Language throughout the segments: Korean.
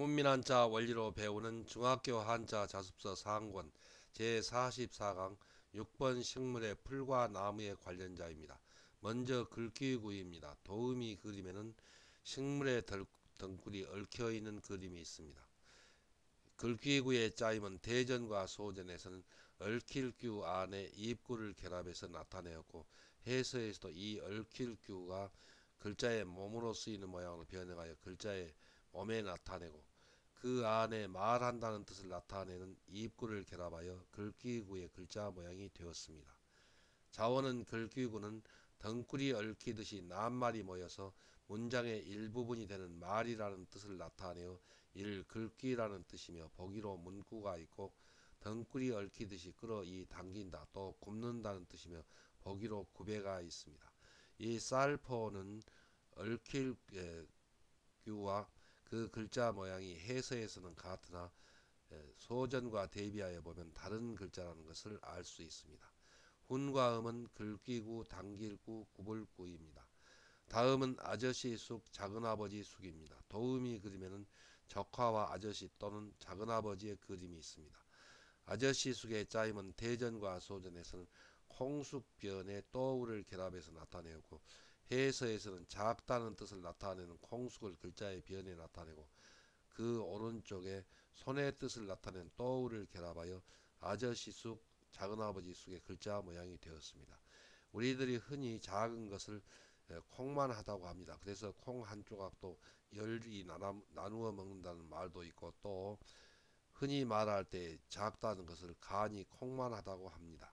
훈민한자 원리로 배우는 중학교 한자 자습서 상권 제44강 6번 식물의 풀과 나무에 관련자입니다. 먼저 글귀구입니다. 도우미 그림에는 식물의 덩굴이 얽혀있는 그림이 있습니다. 글귀구의 짜임은 대전과 소전에서는 얽힐 규 안에 입구를 결합해서 나타내었고, 해서에서도 이 얽힐 규가 글자의 몸으로 쓰이는 모양으로 변형하여 글자의 몸에 나타내고, 그 안에 말한다는 뜻을 나타내는 입구를 결합하여 글귀구의 글자 모양이 되었습니다. 자원은 글귀구는 덩굴이 얽히듯이 낱말이 모여서 문장의 일부분이 되는 말이라는 뜻을 나타내어 이를 글귀라는 뜻이며, 보기로 문구가 있고, 덩굴이 얽히듯이 끌어 당긴다 또 굽는다는 뜻이며 보기로 구배가 있습니다. 이 쌀포는 얽힐 규와 그 글자 모양이 해서에서는 같으나 소전과 대비하여 보면 다른 글자라는 것을 알 수 있습니다. 훈과 음은 글귀구, 당길구, 구불구입니다. 다음은 아저씨 쑥, 작은아버지 쑥입니다. 도우미 그림에는 적화와 아저씨 또는 작은아버지의 그림이 있습니다. 아저씨 쑥의 짜임은 대전과 소전에서는 콩쑥변에 또우를 결합해서 나타내었고, 해서에서는 작다는 뜻을 나타내는 콩쑥을 글자의 변에 나타내고, 그 오른쪽에 손의 뜻을 나타낸 또우를 결합하여 아저씨 쑥, 작은아버지 쑥의 글자 모양이 되었습니다. 우리들이 흔히 작은 것을 콩만 하다고 합니다. 그래서 콩 한 조각도 열이 나누어 먹는다는 말도 있고, 또 흔히 말할 때 작다는 것을 간이 콩만 하다고 합니다.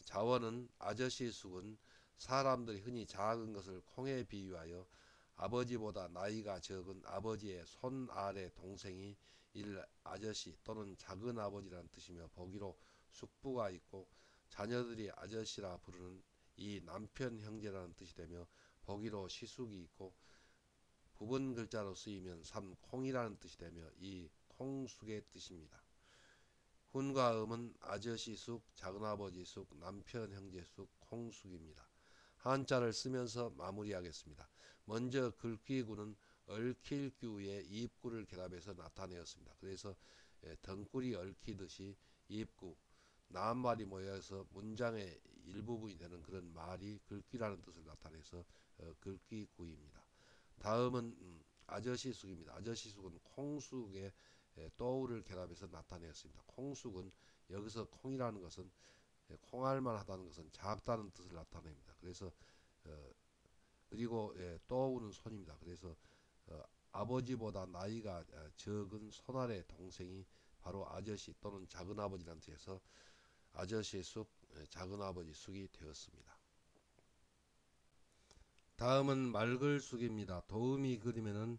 자원은 아저씨 쑥은 사람들이 흔히 작은 것을 콩에 비유하여 아버지보다 나이가 적은 아버지의 손 아래 동생이 일 아저씨 또는 작은 아버지라는 뜻이며, 보기로 숙부가 있고 자녀들이 아저씨라 부르는 이 남편 형제라는 뜻이 되며, 보기로 시숙이 있고 부분 글자로 쓰이면 삼콩이라는 뜻이 되며 이 콩숙의 뜻입니다. 훈과 음은 아저씨 쑥, 작은아버지 쑥, 남편 형제 쑥, 콩쑥입니다. 한자를 쓰면서 마무리하겠습니다. 먼저 글귀구는 얽힐 규의 입구를 결합해서 나타내었습니다. 그래서 덩굴이 얽히듯이 입구, 낱말이 모여서 문장의 일부분이 되는 그런 말이 글귀라는 뜻을 나타내서 글귀구입니다. 다음은 아저씨 쑥입니다. 아저씨 쑥은 콩쑥의 또우를 결합해서 나타내었습니다. 콩쑥은 여기서 콩이라는 것은 콩알만 하다는 것은 작다는 뜻을 나타냅니다. 그래서 그리고 또우는 손입니다. 그래서 아버지보다 나이가 적은 손아래 동생이 바로 아저씨 또는 작은아버지라는 뜻에서 아저씨의 쑥, 작은아버지 쑥이 되었습니다. 다음은 맑을 쑥입니다. 도우미 그림에는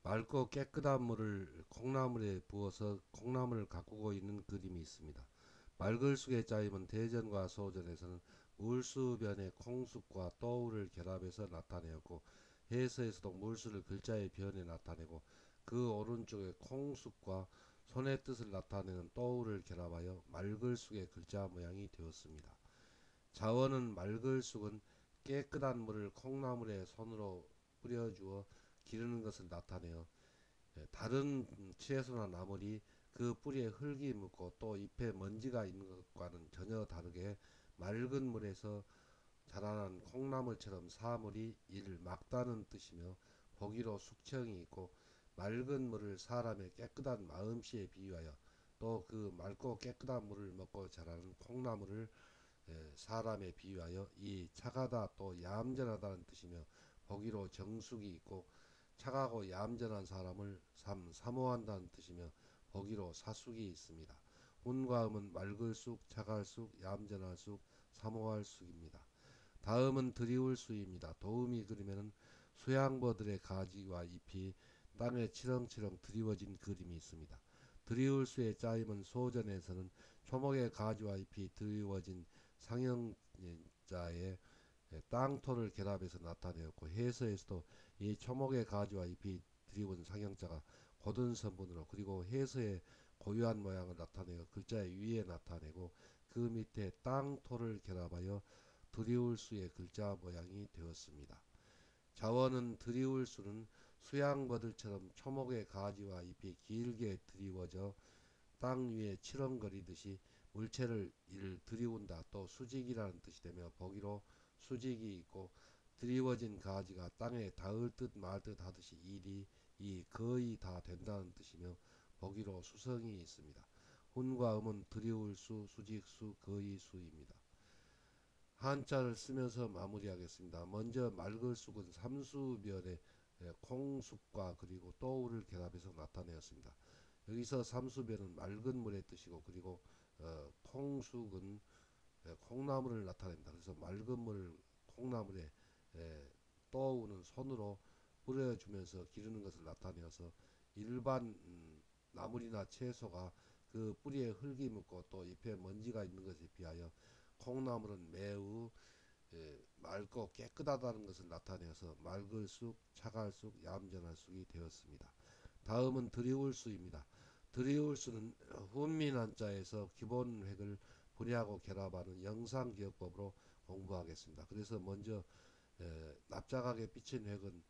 맑고 깨끗한 물을 콩나물에 부어서 콩나물을 가꾸고 있는 그림이 있습니다. 맑을 쑥의 짜임은 대전과 소전에서는 물수변에 콩쑥과 또우를 결합해서 나타내었고, 해서에서도 물수를 글자의 변에 나타내고, 그 오른쪽에 콩쑥과 손의 뜻을 나타내는 또우를 결합하여 맑을 쑥의 글자 모양이 되었습니다. 자원은 맑을 쑥은 깨끗한 물을 콩나물에 손으로 뿌려주어 기르는 것을 나타내어 다른 채소나 나물이 그 뿌리에 흙이 묻고 또 잎에 먼지가 있는 것과는 전혀 다르게 맑은 물에서 자라난 콩나물처럼 사물이 이를 막다는 뜻이며, 보기로 숙청이 있고 맑은 물을 사람의 깨끗한 마음씨에 비유하여 또 그 맑고 깨끗한 물을 먹고 자라는 콩나물을 사람에 비유하여 이 착하다 또 얌전하다는 뜻이며, 보기로 정숙이 있고 착하고 얌전한 사람을 사모한다는 뜻이며, 보기로 사숙이 있습니다. 훈과 음은 맑을 쑥, 착할 쑥, 얌전할 쑥, 사모할 쑥입니다. 다음은 드리울 쑥입니다. 도우미 그림에는 수양버들의 가지와 잎이 땅에 치렁치렁 드리워진 그림이 있습니다. 드리울 쑥의 짜임은 소전에서는 초목의 가지와 잎이 드리워진 상형자의 땅토를 결합해서 나타내었고, 해서에서도 이 초목의 가지와 잎이 드리운 상형자가 고든 성분으로 그리고 해서의 고유한 모양을 나타내어 글자의 위에 나타내고, 그 밑에 땅토를 결합하여 드리울 수의 글자 모양이 되었습니다. 자원은 드리울 수는 수양버들처럼 초목의 가지와 잎이 길게 드리워져 땅 위에 치렁거리듯이 물체를 들이운다. 또 수직이라는 뜻이 되며 보기로 수직이 있고 드리워진 가지가 땅에 닿을 듯 말 듯 하듯이 일이 거의 다 된다는 뜻이며 보기로 수성이 있습니다. 훈과 음은 드리울 수, 수직수, 거의 수입니다. 한자를 쓰면서 마무리하겠습니다. 먼저 맑을 쑥은 삼수변의 콩쑥과 그리고 또우를 결합해서 나타내었습니다. 여기서 삼수변은 맑은 물의 뜻이고 그리고 콩쑥은 콩나물을 나타냅니다. 그래서 맑은 물 콩나물에 또우는 손으로 뿌려주면서 기르는 것을 나타내어서 일반 나물이나 채소가 그 뿌리에 흙이 묻고 또 잎에 먼지가 있는 것에 비하여 콩나물은 매우 맑고 깨끗하다는 것을 나타내어서 맑을 쑥, 차갈 쑥, 얌전할 쑥이 되었습니다. 다음은 드리울 수입니다. 드리울 수는 훈민 한자에서 기본 획을 분해하고 결합하는 영상기억법으로 공부하겠습니다. 그래서 먼저 납작하게 삐친 획은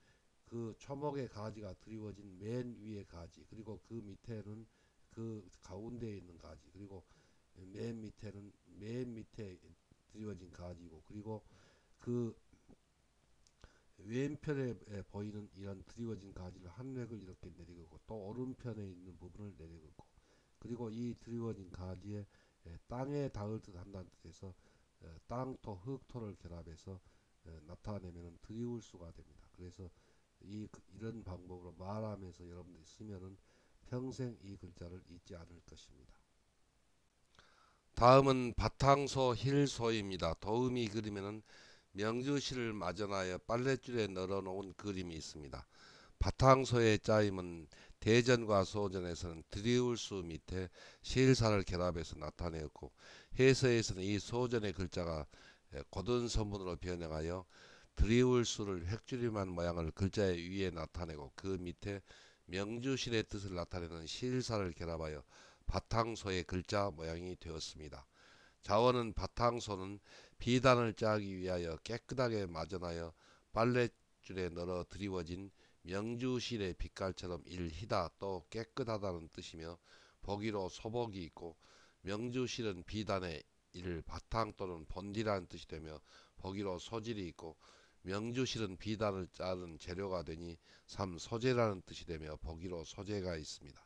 그 초목의 가지가 드리워진 맨 위의 가지, 그리고 그 밑에는 그 가운데에 있는 가지, 그리고 맨 밑에는 맨 밑에 드리워진 가지고, 그리고 그 왼편에 보이는 이런 드리워진 가지를 한 획을 이렇게 내리고 또 오른편에 있는 부분을 내리고, 그리고 이 드리워진 가지에 땅에 닿을 듯 한다는 뜻에서 땅토, 흙토를 결합해서 나타내면 드리울 수가 됩니다. 그래서 이런 방법으로 말하면서 여러분들이 쓰면은 평생 이 글자를 잊지 않을 것입니다. 다음은 바탕소 힐소입니다. 도우미 그림에는 명주실을 마련하여 빨랫줄에 널어놓은 그림이 있습니다. 바탕소의 짜임은 대전과 소전에서는 드리울 수 밑에 실사를 결합해서 나타내었고, 해서에서는 이 소전의 글자가 고든 서문으로 변형하여 드리울 수를 획줄임한 모양을 글자 위에 나타내고 그 밑에 명주실의 뜻을 나타내는 실사를 결합하여 바탕소의 글자 모양이 되었습니다. 자원은 바탕소는 비단을 짜기 위하여 깨끗하게 마전하여 빨랫줄에 널어 드리워진 명주실의 빛깔처럼 일희다, 또 깨끗하다는 뜻이며 보기로 소복이 있고, 명주실은 비단의 일 바탕 또는 본디라는 뜻이 되며 보기로 소질이 있고, 명주실은 비단을 짜는 재료가 되니 삼 소재라는 뜻이 되며 보기로 소재가 있습니다.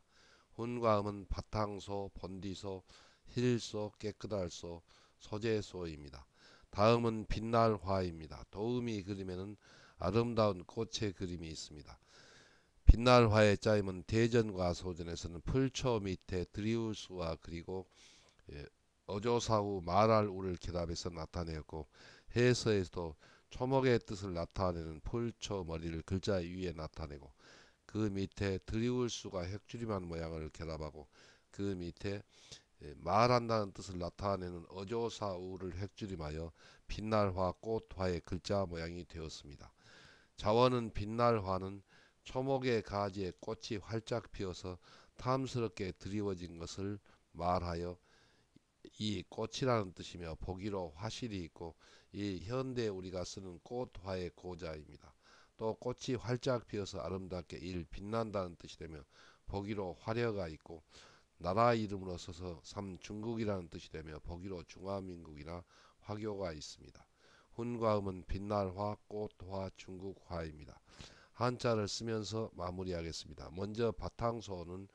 훈과 음은 바탕소, 본디소, 힐소, 깨끗할소, 소재소입니다. 다음은 빛날 화입니다. 도우미 그림에는 아름다운 꽃의 그림이 있습니다. 빛날 화의 짜임은 대전과 소전에서는 풀초 밑에 드리울 수와 그리고 어조사후 말할 우를 결합해서 나타내었고, 해서에서도 초목의 뜻을 나타내는 풀초 머리를 글자 위에 나타내고 그 밑에 드리울 수가 획줄임한 모양을 결합하고 그 밑에 말한다는 뜻을 나타내는 어조사우를 획줄임하여 빛날화 꽃화의 글자 모양이 되었습니다. 자원은 빛날화는 초목의 가지에 꽃이 활짝 피어서 탐스럽게 드리워진 것을 말하여 이 꽃이라는 뜻이며 보기로 화실이 있고, 이 현대 우리가 쓰는 꽃화의 고자입니다. 또 꽃이 활짝 피어서 아름답게 빛난다는 뜻이 되며 보기로 화려가 있고, 나라 이름으로 써서 중국이라는 뜻이 되며 보기로 중화민국이나 화교가 있습니다. 훈과 음은 빛날화, 꽃화, 중국화입니다. 한자를 쓰면서 마무리하겠습니다. 먼저 바탕소는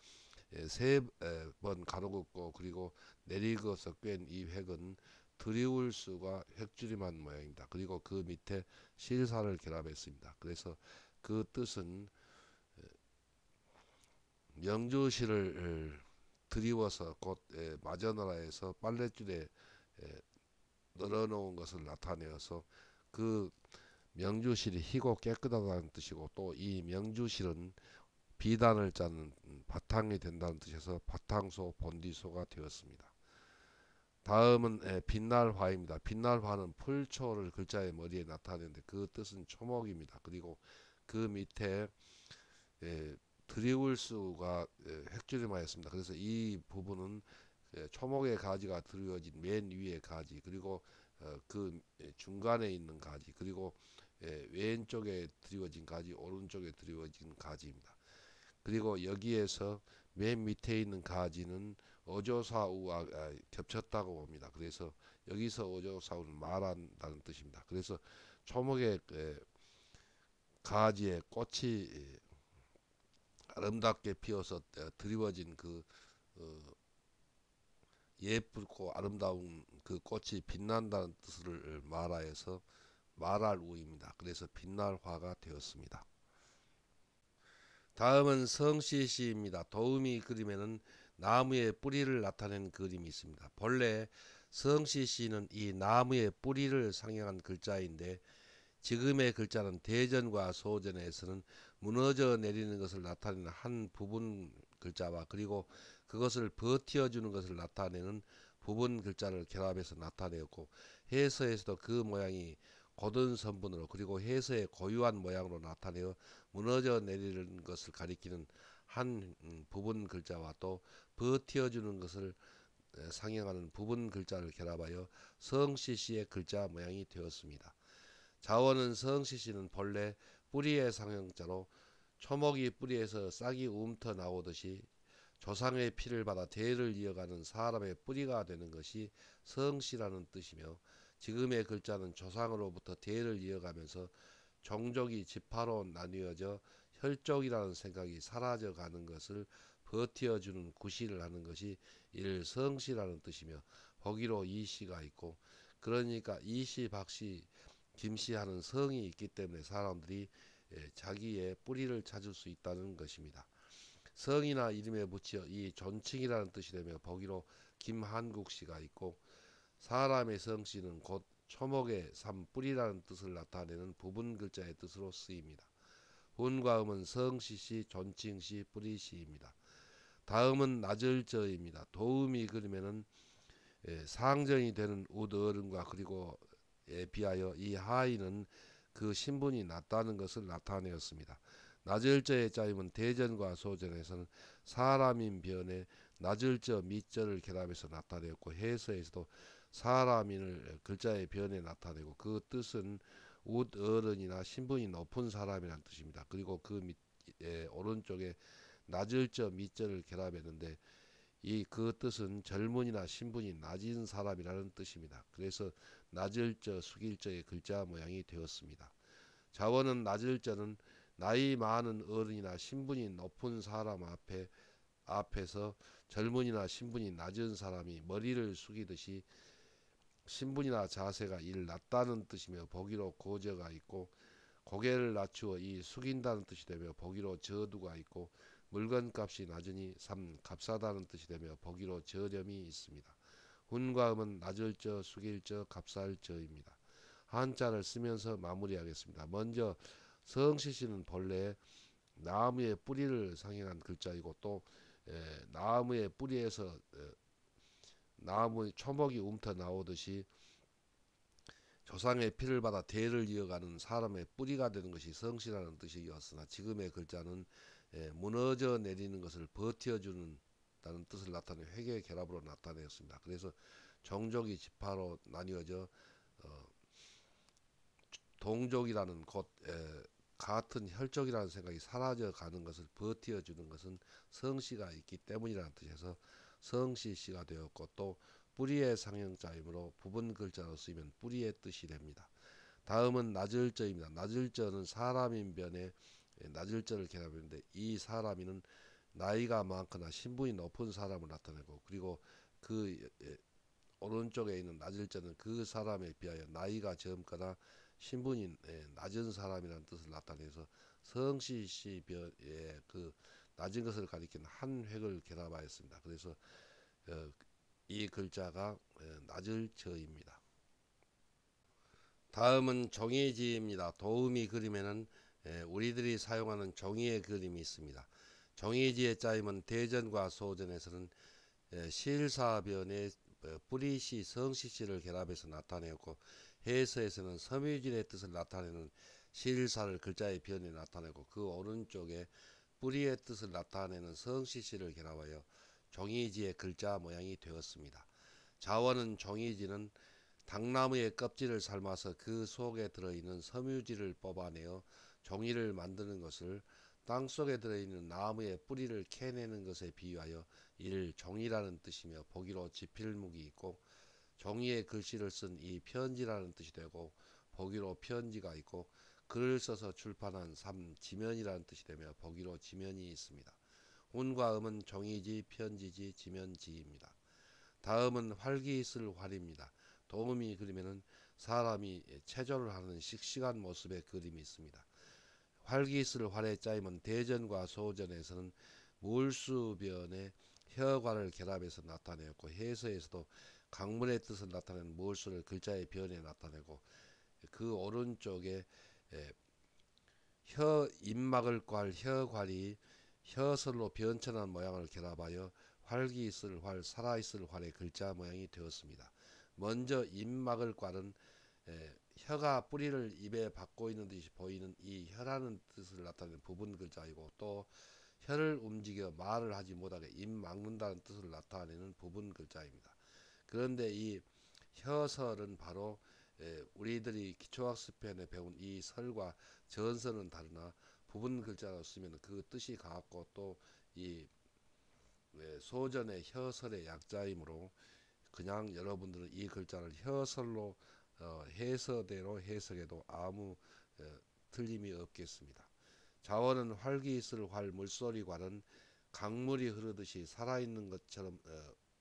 세 번 가로 긋고 그리고 내리고서 꿰인 이 획은 드리울 수가 획줄임한 모양입니다. 그리고 그 밑에 실사를 결합했습니다. 그래서 그 뜻은 명주실을 드리워서 곧 마저나라에서 빨랫줄에 널어놓은 것을 나타내어서 그 명주실이 희고 깨끗하다는 뜻이고, 또 이 명주실은 비단을 짜는 바탕이 된다는 뜻에서 바탕소, 본디소가 되었습니다. 다음은 빛날화입니다. 빛날화는 풀초를 글자의 머리에 나타내는데 그 뜻은 초목입니다. 그리고 그 밑에 드리울 수가 획줄임하였습니다. 그래서 이 부분은 초목의 가지가 드리워진 맨 위의 가지, 그리고 그 중간에 있는 가지, 그리고 왼쪽에 드리워진 가지, 오른쪽에 드리워진 가지입니다. 그리고 여기에서 맨 밑에 있는 가지는 어조사우와 겹쳤다고 봅니다. 그래서 여기서 어조사우는 말한다는 뜻입니다. 그래서 초목의 가지에 꽃이 아름답게 피어서 드리워진 그 어, 예쁘고 아름다운 그 꽃이 빛난다는 뜻을 말하여서 말할 우입니다. 그래서 빛날 화가 되었습니다. 다음은 성씨시입니다. 도우미 그림에는 나무의 뿌리를 나타낸 그림이 있습니다. 본래 성씨시는 이 나무의 뿌리를 상징한 글자인데 지금의 글자는 대전과 소전에서는 무너져 내리는 것을 나타내는 한 부분 글자와 그리고 그것을 버티어주는 것을 나타내는 부분 글자를 결합해서 나타내었고 해서에서도 그 모양이 곧은 선분으로 그리고 해서의 고유한 모양으로 나타내어 무너져 내리는 것을 가리키는 한 부분 글자와 또 버티어주는 것을 상징하는 부분 글자를 결합하여 성씨씨의 글자 모양이 되었습니다. 자원은 성씨씨는 본래 뿌리의 상형자로 초목이 뿌리에서 싹이 움터 나오듯이 조상의 피를 받아 대를 이어가는 사람의 뿌리가 되는 것이 성씨라는 뜻이며 지금의 글자는 조상으로부터 대를 이어가면서 종족이 지파로 나뉘어져 혈족이라는 생각이 사라져 가는 것을 버티어주는 구실을 하는 것이 일성씨라는 뜻이며 보기로 이씨가 있고 그러니까 이씨, 박씨, 김씨 하는 성이 있기 때문에 사람들이 자기의 뿌리를 찾을 수 있다는 것입니다. 성이나 이름에 붙여 이 존칭이라는 뜻이 되며 보기로 김한국씨가 있고 사람의 성씨는 곧 초목의 삼 뿌리라는 뜻을 나타내는 부분 글자의 뜻으로 쓰입니다. 훈과 음은 성씨시, 존칭시, 뿌리시입니다. 다음은 나절저입니다. 도음이 그림에는 상정이 되는 웃어른과 그리고 비하여 이 하인은 그 신분이 낮다는 것을 나타내었습니다. 나절저의 짜임은 대전과 소전에서는 사람인 변에 나절저 밑절을 결합해서 나타내었고 해서에서도 사람인을 글자의 변에 나타내고 그 뜻은 웃 어른이나 신분이 높은 사람이라는 뜻입니다. 그리고 그 오른쪽에 나절저 밑절을 결합했는데 이 그 뜻은 젊은이나 신분이 낮은 사람이라는 뜻입니다. 그래서 낮을저 숙일저의 글자 모양이 되었습니다. 자원은 낮을저는 나이 많은 어른이나 신분이 높은 사람 앞에서 젊은이나 신분이 낮은 사람이 머리를 숙이듯이 신분이나 자세가 일 낮다는 뜻이며 보기로 고저가 있고 고개를 낮추어 이 숙인다는 뜻이 되며 보기로 저두가 있고 물건값이 낮으니 삼 값싸다는 뜻이 되며 보기로 저렴이 있습니다. 훈과 음은 낮을저, 숙일저, 값쌀저입니다. 한자를 쓰면서 마무리하겠습니다. 먼저 성씨씨는 본래 나무의 뿌리를 상징한 글자이고 또 나무의 뿌리에서 나무의 초목이 움터 나오듯이 조상의 피를 받아 대를 이어가는 사람의 뿌리가 되는 것이 성씨라는 뜻이었으나 지금의 글자는 무너져 내리는 것을 버텨주는 다는 뜻을 나타내 회계 결합으로 나타내었습니다. 그래서 종족이 지파로 나뉘어져 동족이라는 곧 같은 혈족이라는 생각이 사라져 가는 것을 버텨주는 것은 성씨가 있기 때문이라는 뜻에서 성씨씨가 되었고 또 뿌리의 상형자이므로 부분 글자로 쓰이면 뿌리의 뜻이 됩니다. 다음은 나절저입니다. 나절저는 사람인 변에 나절저를 결합했는데 이 사람이는 나이가 많거나 신분이 높은 사람을 나타내고 그리고 그 오른쪽에 있는 나절저는 그 사람에 비하여 나이가 젊거나 신분이 낮은 사람이라는 뜻을 나타내서 성씨씨 변의 그 낮은 것을 가리키는 한 획을 결합하였습니다. 그래서 이 글자가 나절저입니다. 다음은 종이지입니다. 도우미 그림에는 우리들이 사용하는 종이의 그림이 있습니다. 종이지의 짜임은 대전과 소전에서는 실사변의 뿌리시, 성시시를 결합해서 나타내었고 해서에서는 섬유질의 뜻을 나타내는 실사를 글자의 변에 나타내고 그 오른쪽에 뿌리의 뜻을 나타내는 성시시를 결합하여 종이지의 글자 모양이 되었습니다. 자원은 종이지는 당나무의 껍질을 삶아서 그 속에 들어있는 섬유질을 뽑아내어 종이를 만드는 것을 땅속에 들어있는 나무의 뿌리를 캐내는 것에 비유하여 이를 종이라는 뜻이며, 보기로 지필묵이 있고 종이에 글씨를 쓴 이 편지라는 뜻이 되고, 보기로 편지가 있고 글을 써서 출판한 지면이라는 뜻이 되며, 보기로 지면이 있습니다. 운과 음은 종이지, 편지지, 지면지입니다. 다음은 활기 있을 활입니다. 도움이 그리면은 사람이 체조를 하는 씩씩한 모습의 그림이 있습니다. 활기 있을 활의 짜임은 대전과 소전에서는 물수변의 혀과를 결합해서 나타내었고, 해서에서도 강물의 뜻을 나타내는 물수를 글자의 변에 나타내고, 그 오른쪽에 혀 입막을 괄 혀괄이 혀설로 변천한 모양을 결합하여 활기 있을 활, 살아 있을 활의 글자 모양이 되었습니다. 먼저 입막을 괄은 혀가 뿌리를 입에 받고 있는 듯이 보이는 이 혀라는 뜻을 나타내는 부분 글자이고, 또 혀를 움직여 말을 하지 못하게 입 막는다는 뜻을 나타내는 부분 글자입니다. 그런데 이 혀설은 바로 우리들이 기초학습편에 배운 이 설과 전설은 다르나 부분 글자로 쓰면 그 뜻이 같고, 또 이 소전의 혀설의 약자이므로 그냥 여러분들은 이 글자를 혀설로 해서대로 해석해도 아무 틀림이 없겠습니다. 자원은 활기 있을 활, 물소리관은 강물이 흐르듯이 살아있는 것처럼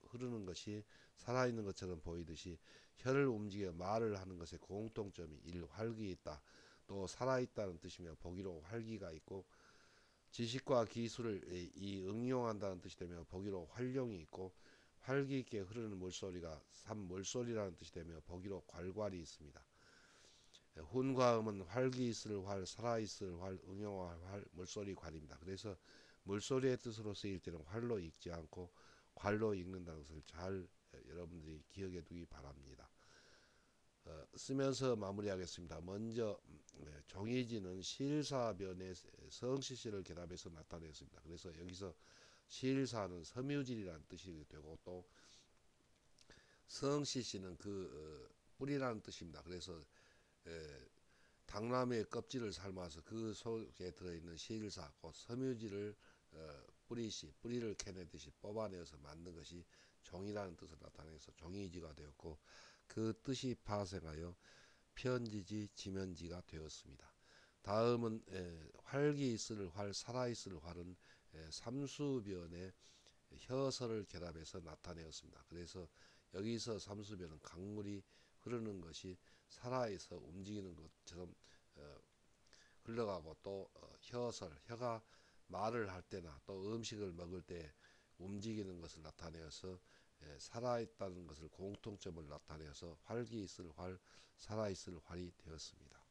흐르는 것이 살아있는 것처럼 보이듯이 혀를 움직여 말을 하는 것의 공통점이 활기 있다, 또 살아있다는 뜻이며, 보기로 활기가 있고, 지식과 기술을 응용한다는 뜻이 되며, 보기로 활용이 있고, 활기 있게 흐르는 물소리가 물소리라는 뜻이 되며, 보기로 괄괄이 있습니다. 훈과 음은 활기 있을 활, 살아 있을 활, 응용할 활, 물소리 괄입니다. 그래서 물소리의 뜻으로 쓰일 때는 활로 읽지 않고 괄로 읽는다는 것을 잘 여러분들이 기억해 두기 바랍니다. 쓰면서 마무리하겠습니다. 먼저 종이지는 실사변의 성시시를 결합해서 나타냈습니다. 그래서 여기서 실사는 섬유질이라는 뜻이 되고, 또 성시시는 그 뿌리라는 뜻입니다. 그래서 당나무의 껍질을 삶아서 그 속에 들어있는 실사, 곧 섬유질을 뿌리를 캐내듯이 뽑아내어서 만든 것이 종이라는 뜻을 나타내서 종이지가 되었고, 그 뜻이 파생하여 편지지, 지면지가 되었습니다. 다음은 활기 있을 활, 살아 있을 활은 삼수변의 혀설을 결합해서 나타내었습니다. 그래서 여기서 삼수변은 강물이 흐르는 것이 살아있어 움직이는 것처럼 흘러가고, 또 혀가 말을 할 때나 또 음식을 먹을 때 움직이는 것을 나타내어서 살아있다는 것을 공통점을 나타내어서 활기 있을 활, 살아있을 활이 되었습니다.